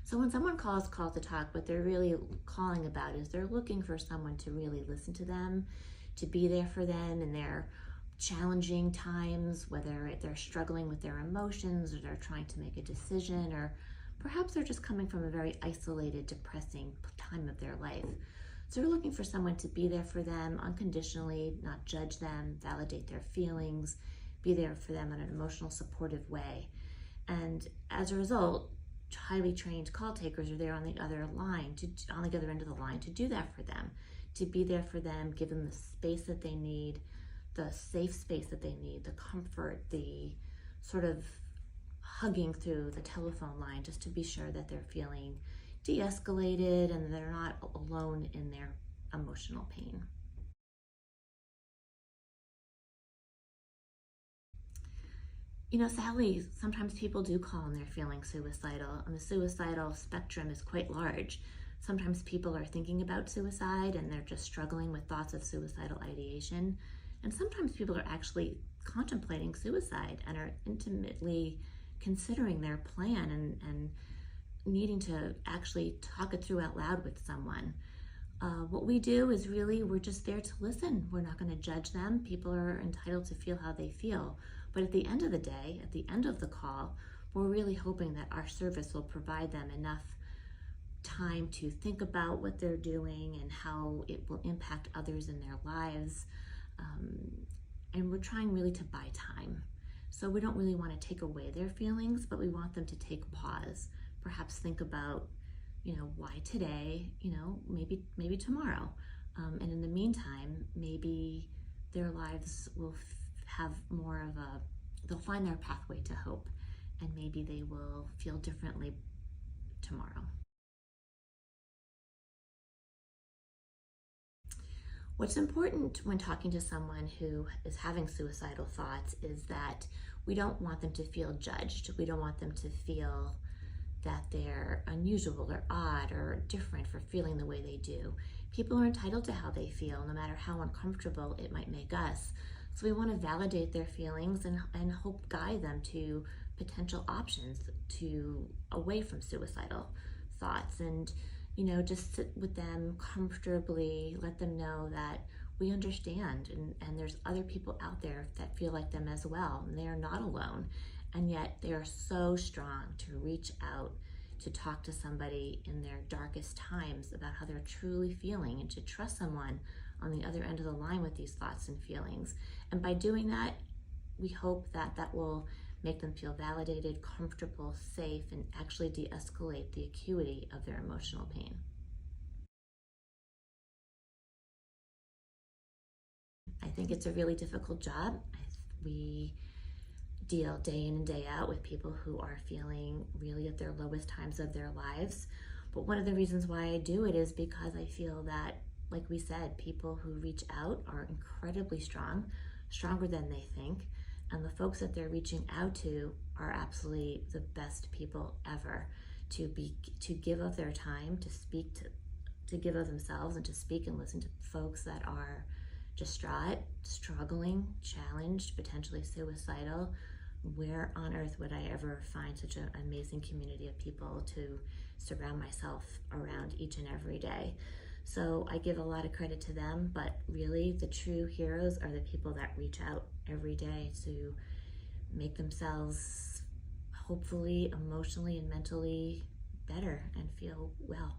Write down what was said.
So when someone calls Call to Talk, what they're really calling about is they're looking for someone to really listen to them, to be there for them in their challenging times, whether they're struggling with their emotions or they're trying to make a decision, or perhaps they're just coming from a very isolated, depressing time of their life. So they're looking for someone to be there for them unconditionally, not judge them, validate their feelings, be there for them in an emotional, supportive way. And as a result, highly trained call takers are there on the other end of the line to do that for them, to be there for them, give them the space that they need, the safe space that they need, the comfort, the sort of hugging through the telephone line, just to be sure that they're feeling de-escalated and they're not alone in their emotional pain. Sadly, sometimes people do call and they're feeling suicidal, and the suicidal spectrum is quite large. Sometimes people are thinking about suicide and they're just struggling with thoughts of suicidal ideation. And sometimes people are actually contemplating suicide and are intimately considering their plan and needing to actually talk it through out loud with someone. What we do is we're just there to listen. We're not going to judge them. People are entitled to feel how they feel. But at the end of the day, at the end of the call, we're really hoping that our service will provide them enough time to think about what they're doing and how it will impact others in their lives. And we're trying really to buy time. So we don't really want to take away their feelings, but we want them to take pause, perhaps think about, why today, maybe tomorrow. And in the meantime, maybe their lives will have more of they'll find their pathway to hope, and maybe they will feel differently tomorrow. What's important when talking to someone who is having suicidal thoughts is that we don't want them to feel judged. We don't want them to feel that they're unusual or odd or different for feeling the way they do. People are entitled to how they feel, no matter how uncomfortable it might make us. So we want to validate their feelings and hope guide them to potential options away from suicidal thoughts, and just sit with them comfortably, let them know that we understand, and there's other people out there that feel like them as well, and they are not alone. And yet they are so strong to reach out, to talk to somebody in their darkest times about how they're truly feeling, and to trust someone on the other end of the line with these thoughts and feelings. And by doing that, we hope that will make them feel validated, comfortable, safe, and actually de-escalate the acuity of their emotional pain. I think it's a really difficult job. We deal day in and day out with people who are feeling really at their lowest times of their lives. But one of the reasons why I do it is because I feel that, like we said, people who reach out are incredibly strong, stronger than they think. And the folks that they're reaching out to are absolutely the best people ever to give of their time, to give of themselves, and to speak and listen to folks that are distraught, struggling, challenged, potentially suicidal. Where on earth would I ever find such an amazing community of people to surround myself around each and every day? So I give a lot of credit to them, but really the true heroes are the people that reach out every day to make themselves hopefully emotionally and mentally better and feel well.